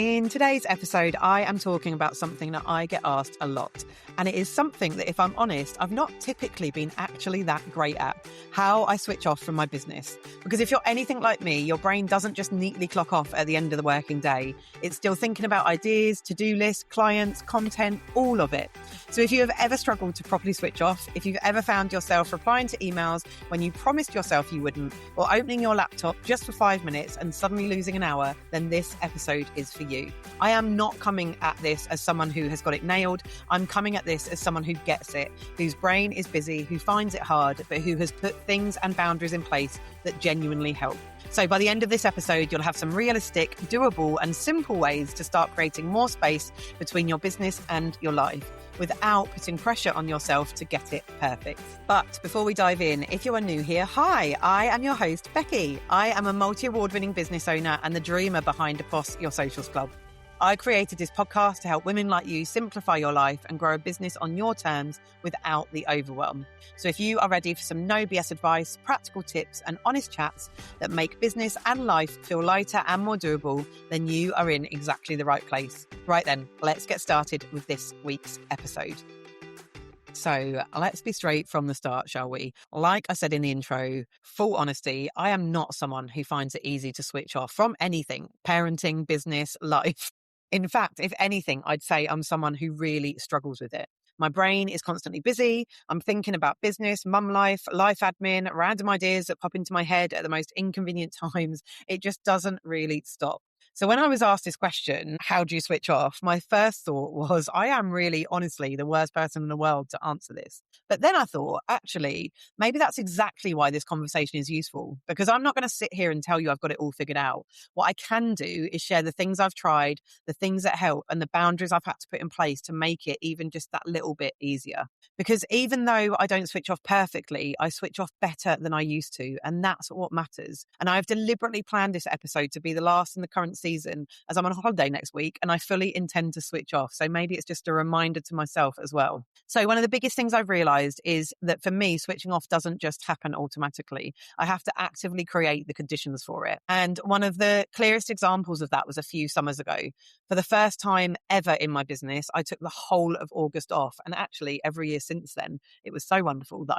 In today's episode, I am talking about something that I get asked a lot. And it is something that, if I'm honest, I've not typically been actually that great at. How I switch off from my business. Because if you're anything like me, your brain doesn't just neatly clock off at the end of the working day. It's still thinking about ideas, to-do lists, clients, content, all of it. So if you have ever struggled to properly switch off, if you've ever found yourself replying to emails when you promised yourself you wouldn't, or opening your laptop just for 5 minutes and suddenly losing an hour, then this episode is for you. I am not coming at this as someone who has got it nailed. I'm coming at this as someone who gets it, whose brain is busy, who finds it hard, but who has put things and boundaries in place that genuinely help. So by the end of this episode, you'll have some realistic, doable, and simple ways to start creating more space between your business and your life without putting pressure on yourself to get it perfect. But before we dive in, if you are new here, hi, I am your host, Becci. I am a multi-award winning business owner and the dreamer behind Boss Your Socials Club. I created this podcast to help women like you simplify your life and grow a business on your terms without the overwhelm. So if you are ready for some no BS advice, practical tips and honest chats that make business and life feel lighter and more doable, then you are in exactly the right place. Right then, let's get started with this week's episode. So let's be straight from the start, shall we? Like I said in the intro, full honesty, I am not someone who finds it easy to switch off from anything, parenting, business, life. In fact, if anything, I'd say I'm someone who really struggles with it. My brain is constantly busy. I'm thinking about business, mum life, life admin, random ideas that pop into my head at the most inconvenient times. It just doesn't really stop. So when I was asked this question, how do you switch off? My first thought was, I am really, honestly, the worst person in the world to answer this. But then I thought, actually, maybe that's exactly why this conversation is useful, because I'm not going to sit here and tell you I've got it all figured out. What I can do is share the things I've tried, the things that help, and the boundaries I've had to put in place to make it even just that little bit easier. Because even though I don't switch off perfectly, I switch off better than I used to. And that's what matters. And I've deliberately planned this episode to be the last in the current season, as I'm on holiday next week and I fully intend to switch off. So maybe it's just a reminder to myself as well. So one of the biggest things I've realized is that for me, switching off doesn't just happen automatically. I have to actively create the conditions for it. And one of the clearest examples of that was a few summers ago. For the first time ever in my business, I took the whole of August off. And actually every year since then, it was so wonderful that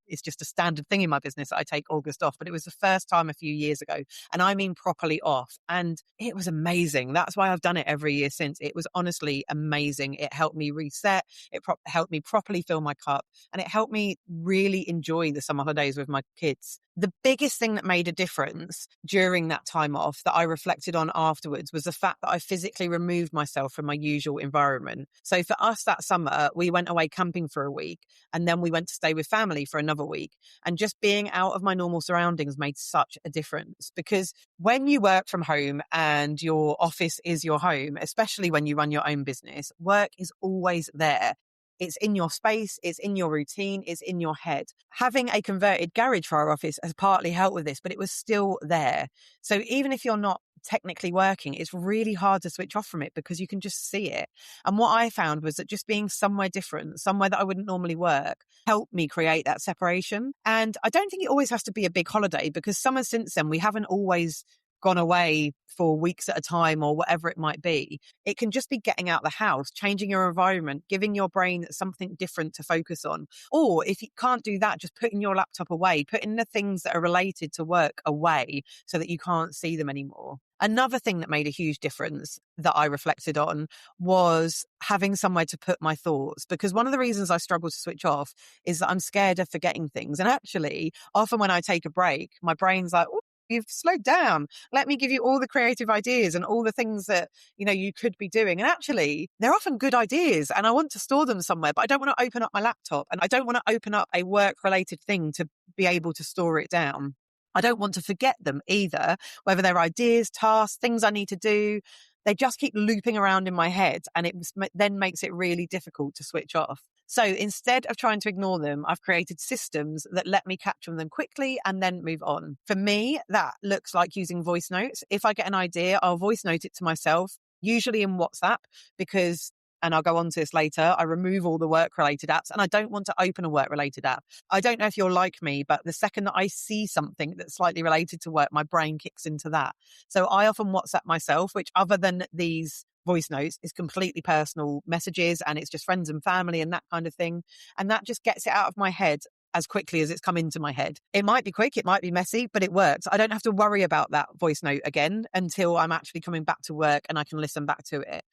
it's just a standard thing in my business that I take August off. But it was the first time a few years ago. And I mean properly off. And it was amazing. That's why I've done it every year since. It was honestly amazing. It helped me reset. It helped me properly fill my cup. And it helped me really enjoy the summer holidays with my kids. The biggest thing that made a difference during that time off that I reflected on afterwards was the fact that I physically removed myself from my usual environment. So for us that summer, we went away camping for a week and then we went to stay with family for another week. And just being out of my normal surroundings made such a difference, because when you work from home and your office is your home, especially when you run your own business, work is always there. It's in your space, it's in your routine, it's in your head. Having a converted garage for our office has partly helped with this, but it was still there. So even if you're not technically working, it's really hard to switch off from it because you can just see it. And what I found was that just being somewhere different, somewhere that I wouldn't normally work, helped me create that separation. And I don't think it always has to be a big holiday, because summers since then, we haven't always gone away for weeks at a time or whatever it might be. It can just be getting out the house, changing your environment, giving your brain something different to focus on. Or if you can't do that, just putting your laptop away, putting the things that are related to work away so that you can't see them anymore. Another thing that made a huge difference that I reflected on was having somewhere to put my thoughts, because one of the reasons I struggle to switch off is that I'm scared of forgetting things. And actually, often when I take a break, my brain's like, you've slowed down. Let me give you all the creative ideas and all the things that, you could be doing. And actually, they're often good ideas and I want to store them somewhere, but I don't want to open up my laptop and I don't want to open up a work-related thing to be able to store it down. I don't want to forget them either, whether they're ideas, tasks, things I need to do. They just keep looping around in my head, and it then makes it really difficult to switch off. So instead of trying to ignore them, I've created systems that let me capture them quickly and then move on. For me, that looks like using voice notes. If I get an idea, I'll voice note it to myself, usually in WhatsApp, because and I'll go on to this later, I remove all the work-related apps, and I don't want to open a work-related app. I don't know if you're like me, but the second that I see something that's slightly related to work, my brain kicks into that. So I often WhatsApp myself, which other than these voice notes is completely personal messages, and it's just friends and family and that kind of thing. And that just gets it out of my head as quickly as it's come into my head. It might be quick, it might be messy, but it works. I don't have to worry about that voice note again until I'm actually coming back to work and I can listen back to it.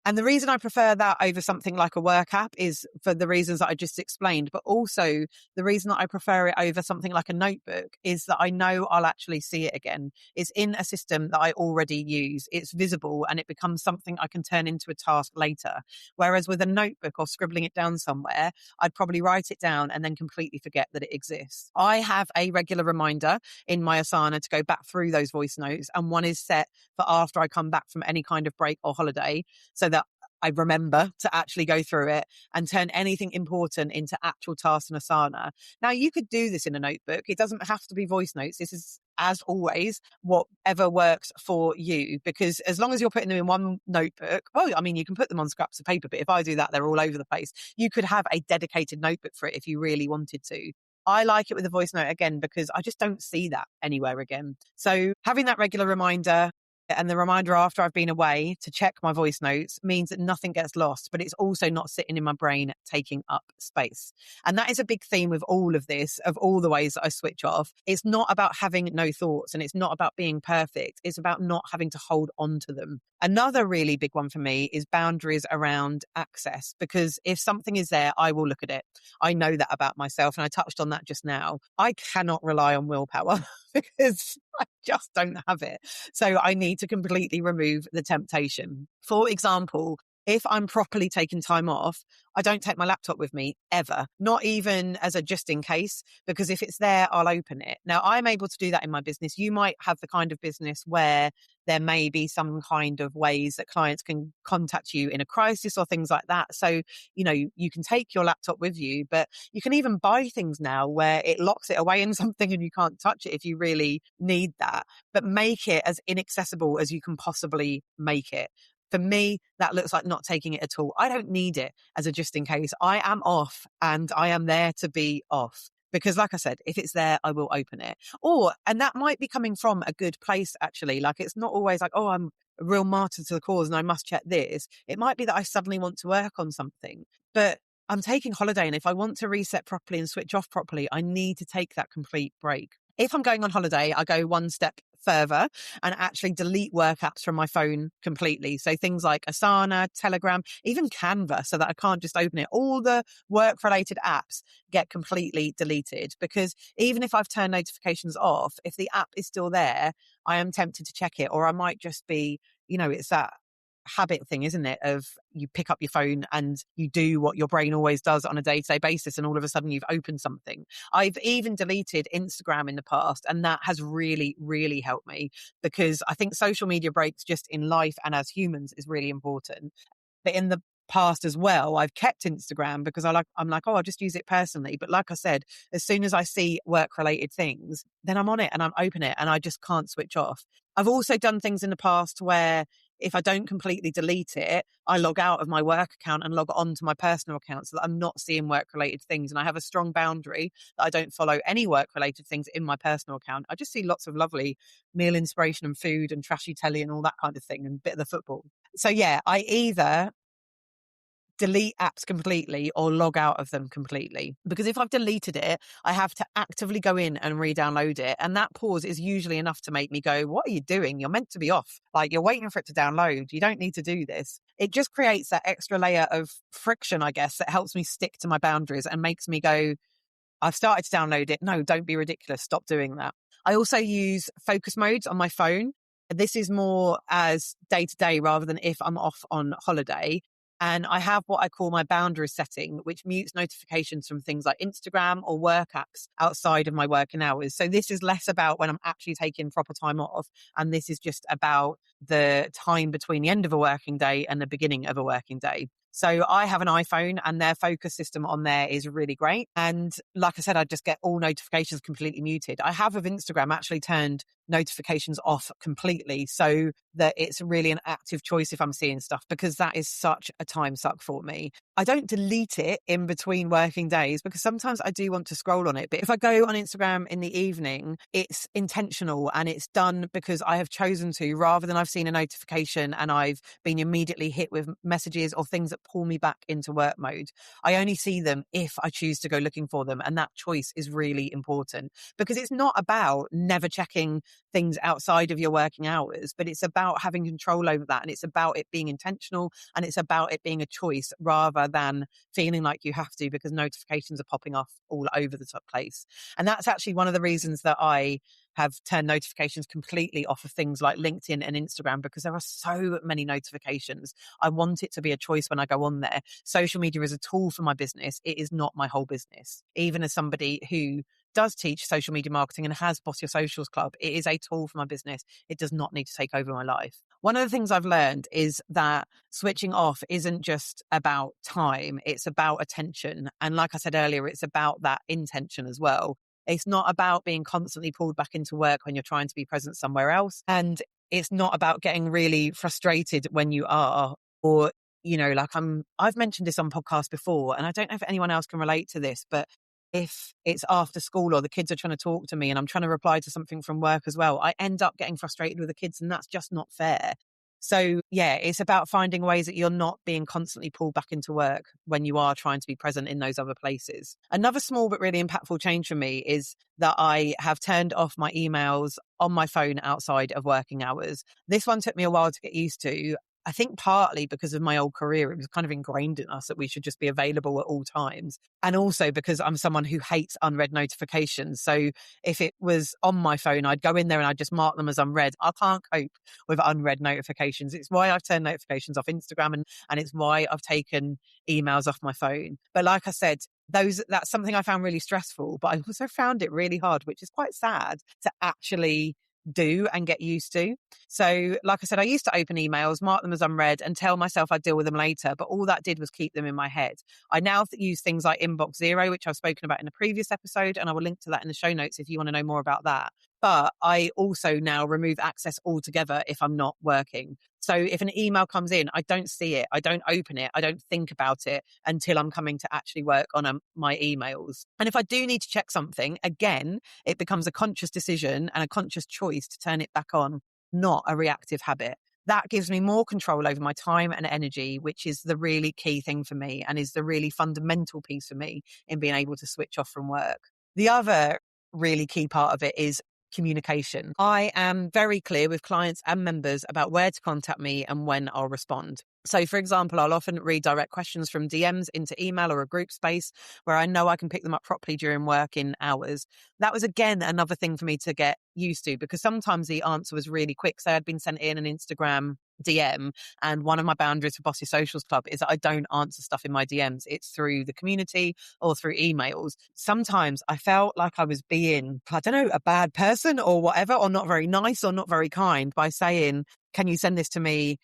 And the reason I prefer that over something like a work app is for the reasons that I just explained. But also the reason that I prefer it over something like a notebook is that I know I'll actually see it again. It's in a system that I already use. It's visible and it becomes something I can turn into a task later. Whereas with a notebook or scribbling it down somewhere, I'd probably write it down and then completely forget that it exists. I have a regular reminder in my Asana to go back through those voice notes, and one is set for after I come back from any kind of break or holiday, so that I remember to actually go through it and turn anything important into actual tasks in Asana. Now, you could do this in a notebook. It doesn't have to be voice notes. This is, as always, whatever works for you, because as long as you're putting them in one notebook, well, I mean, you can put them on scraps of paper, but if I do that, they're all over the place. You could have a dedicated notebook for it if you really wanted to. I like it with a voice note again because I just don't see that anywhere again. So having that regular reminder and the reminder after I've been away to check my voice notes means that nothing gets lost, but it's also not sitting in my brain taking up space. And that is a big theme with all of this, of all the ways that I switch off. It's not about having no thoughts, and it's not about being perfect. It's about not having to hold on to them. Another really big one for me is boundaries around access, because if something is there, I will look at it. I know that about myself, and I touched on that just now. I cannot rely on willpower because I just don't have it. So I need to completely remove the temptation. For example, if I'm properly taking time off, I don't take my laptop with me ever, not even as a just in case, because if it's there, I'll open it. Now, I'm able to do that in my business. You might have the kind of business where there may be some kind of ways that clients can contact you in a crisis or things like that. So, you can take your laptop with you, but you can even buy things now where it locks it away in something and you can't touch it if you really need that, but make it as inaccessible as you can possibly make it. For me, that looks like not taking it at all. I don't need it as a just in case. I am off and I am there to be off. Because like I said, if it's there, I will open it. And that might be coming from a good place, actually. Like, it's not always like, oh, I'm a real martyr to the cause and I must check this. It might be that I suddenly want to work on something, but I'm taking holiday. And if I want to reset properly and switch off properly, I need to take that complete break. If I'm going on holiday, I go one step further and actually delete work apps from my phone completely. So things like Asana, Telegram, even Canva, so that I can't just open it. All the work-related apps get completely deleted, because even if I've turned notifications off, if the app is still there, I am tempted to check it, or I might just be, it's that habit thing, isn't it? Of you pick up your phone and you do what your brain always does on a day-to-day basis, and all of a sudden you've opened something. I've even deleted Instagram in the past, and that has really, really helped me, because I think social media breaks just in life and as humans is really important. But in the past as well, I've kept Instagram because I'm like, oh, I'll just use it personally. But like I said, as soon as I see work-related things, then I'm on it and I'm open it and I just can't switch off. I've also done things in the past where if I don't completely delete it, I log out of my work account and log on to my personal account so that I'm not seeing work-related things. And I have a strong boundary that I don't follow any work-related things in my personal account. I just see lots of lovely meal inspiration and food and trashy telly and all that kind of thing, and a bit of the football. So yeah, I either delete apps completely or log out of them completely. Because if I've deleted it, I have to actively go in and re-download it. And that pause is usually enough to make me go, what are you doing? You're meant to be off. Like, you're waiting for it to download. You don't need to do this. It just creates that extra layer of friction, I guess, that helps me stick to my boundaries and makes me go, I've started to download it. No, don't be ridiculous. Stop doing that. I also use focus modes on my phone. This is more as day to day rather than if I'm off on holiday. And I have what I call my boundaries setting, which mutes notifications from things like Instagram or work apps outside of my working hours. So this is less about when I'm actually taking proper time off. And this is just about the time between the end of a working day and the beginning of a working day. So I have an iPhone and their focus system on there is really great. And like I said, I just get all notifications completely muted. I have with Instagram actually turned notifications off completely so that it's really an active choice if I'm seeing stuff, because that is such a time suck for me. I don't delete it in between working days because sometimes I do want to scroll on it. But if I go on Instagram in the evening, it's intentional and it's done because I have chosen to, rather than I've seen a notification and I've been immediately hit with messages or things that pull me back into work mode. I only see them if I choose to go looking for them. And that choice is really important, because it's not about never checking things outside of your working hours, but it's about having control over that. And it's about it being intentional, and it's about it being a choice rather than feeling like you have to because notifications are popping off all over the top place. And that's actually one of the reasons that I have turned notifications completely off of things like LinkedIn and Instagram, because there are so many notifications. I want it to be a choice when I go on there. Social media is a tool for my business. It is not my whole business. Even as somebody who does teach social media marketing and has Boss Your Socials Club, it is a tool for my business. It does not need to take over my life. One of the things I've learned is that switching off isn't just about time, it's about attention. And like I said earlier, it's about that intention as well. It's not about being constantly pulled back into work when you're trying to be present somewhere else. And it's not about getting really frustrated when you are, or, like I've mentioned this on podcasts before, and I don't know if anyone else can relate to this, but if it's after school or the kids are trying to talk to me and I'm trying to reply to something from work as well, I end up getting frustrated with the kids, and that's just not fair. So yeah, it's about finding ways that you're not being constantly pulled back into work when you are trying to be present in those other places. Another small but really impactful change for me is that I have turned off my emails on my phone outside of working hours. This one took me a while to get used to. I think partly because of my old career, it was kind of ingrained in us that we should just be available at all times. And also because I'm someone who hates unread notifications. So if it was on my phone, I'd go in there and I'd just mark them as unread. I can't cope with unread notifications. It's why I've turned notifications off Instagram, and it's why I've taken emails off my phone. But like I said, that's something I found really stressful, but I also found it really hard, which is quite sad to actually do and get used to. So like I said, I used to open emails, mark them as unread and tell myself I'd deal with them later, but all that did was keep them in my head. I now use things like Inbox Zero, which I've spoken about in a previous episode, and I will link to that in the show notes if you want to know more about that. But I also now remove access altogether if I'm not working. So if an email comes in, I don't see it, I don't open it, I don't think about it until I'm coming to actually work on my emails. And if I do need to check something, again, it becomes a conscious decision and a conscious choice to turn it back on, not a reactive habit. That gives me more control over my time and energy, which is the really key thing for me and is the really fundamental piece for me in being able to switch off from work. The other really key part of it is communication. I am very clear with clients and members about where to contact me and when I'll respond. So, for example, I'll often redirect questions from DMs into email or a group space where I know I can pick them up properly during working hours. That was, again, another thing for me to get used to, because sometimes the answer was really quick. So I'd been sent in an Instagram DM, and one of my boundaries for Bossy Socials Club is that I don't answer stuff in my DMs. It's through the community or through emails. Sometimes I felt like I was being, I don't know, a bad person or whatever, or not very nice or not very kind by saying, can you send this to me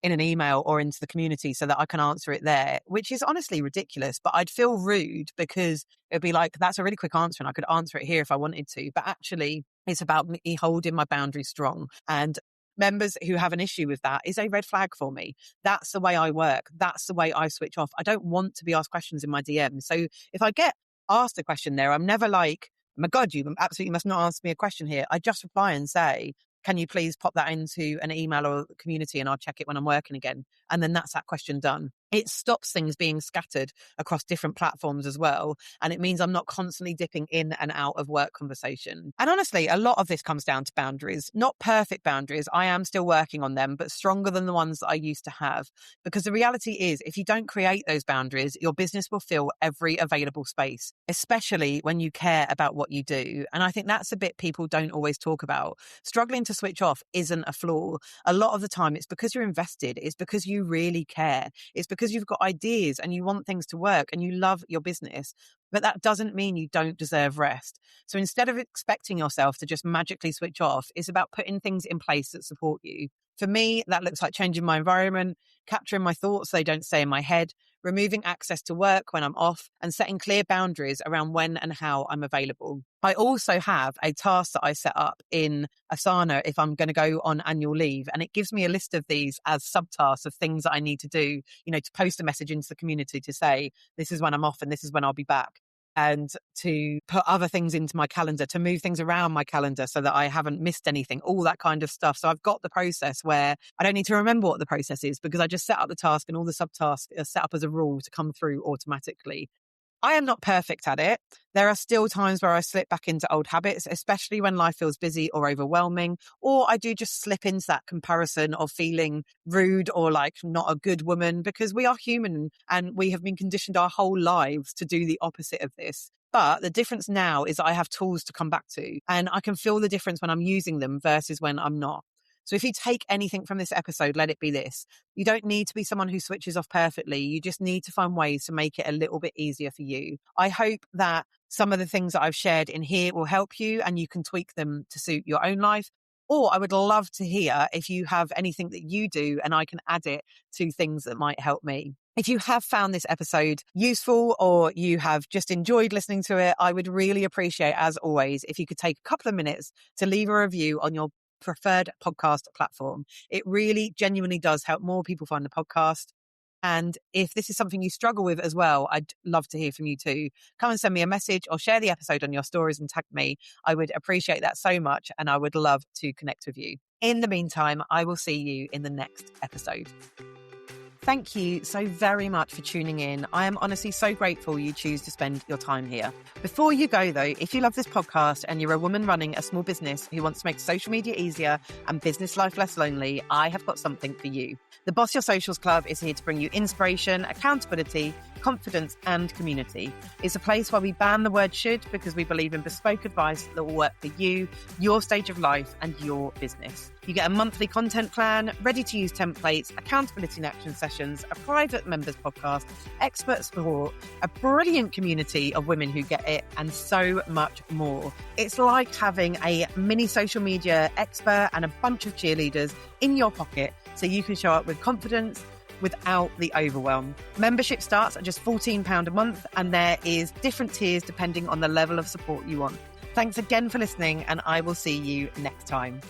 in an email or into the community so that I can answer it there, which is honestly ridiculous. But I'd feel rude because it'd be like, that's a really quick answer and I could answer it here if I wanted to. But actually, it's about me holding my boundaries strong. And members who have an issue with that is a red flag for me. That's the way I work. That's the way I switch off. I don't want to be asked questions in my DM. So if I get asked a question there, I'm never like, oh my God, you absolutely must not ask me a question here. I just reply and say, can you please pop that into an email or community and I'll check it when I'm working again. And then that's that question done. It stops things being scattered across different platforms as well. And it means I'm not constantly dipping in and out of work conversation. And honestly, a lot of this comes down to boundaries, not perfect boundaries. I am still working on them, but stronger than the ones that I used to have. Because the reality is, if you don't create those boundaries, your business will fill every available space, especially when you care about what you do. And I think that's a bit people don't always talk about. Struggling to switch off isn't a flaw. A lot of the time, it's because you're invested. It's because you really care. It's because you've got ideas and you want things to work and you love your business. But that doesn't mean you don't deserve rest. So instead of expecting yourself to just magically switch off, it's about putting things in place that support you. For me, that looks like changing my environment. capturing my thoughts so they don't stay in my head, removing access to work when I'm off, and setting clear boundaries around when and how I'm available. I also have a task that I set up in Asana if I'm going to go on annual leave, and it gives me a list of these as subtasks of things that I need to do, to post a message into the community to say, this is when I'm off and this is when I'll be back. And to put other things into my calendar, to move things around my calendar so that I haven't missed anything, all that kind of stuff. So I've got the process where I don't need to remember what the process is because I just set up the task and all the subtasks are set up as a rule to come through automatically. I am not perfect at it. There are still times where I slip back into old habits, especially when life feels busy or overwhelming, or I do just slip into that comparison of feeling rude or like not a good woman, because we are human and we have been conditioned our whole lives to do the opposite of this. But the difference now is that I have tools to come back to, and I can feel the difference when I'm using them versus when I'm not. So if you take anything from this episode, let it be this. You don't need to be someone who switches off perfectly. You just need to find ways to make it a little bit easier for you. I hope that some of the things that I've shared in here will help you and you can tweak them to suit your own life. Or I would love to hear if you have anything that you do and I can add it to things that might help me. If you have found this episode useful or you have just enjoyed listening to it, I would really appreciate, as always, if you could take a couple of minutes to leave a review on your preferred podcast platform. It really genuinely does help more people find the podcast. And if this is something you struggle with as well, I'd love to hear from you too. Come and send me a message or share the episode on your stories and tag me. I would appreciate that so much and I would love to connect with you. In the meantime, I will see you in the next episode. Thank you so very much for tuning in. I am honestly so grateful you choose to spend your time here. Before you go though, if you love this podcast and you're a woman running a small business who wants to make social media easier and business life less lonely, I have got something for you. The Boss Your Socials Club is here to bring you inspiration, accountability, confidence and community. It's a place where we ban the word should because we believe in bespoke advice that will work for you, your stage of life and your business. You get a monthly content plan, ready-to-use templates, accountability and action sessions, a private members podcast, expert support, a brilliant community of women who get it, and so much more. It's like having a mini social media expert and a bunch of cheerleaders in your pocket so you can show up with confidence without the overwhelm. Membership starts at just £14 a month and there is different tiers depending on the level of support you want. Thanks again for listening and I will see you next time.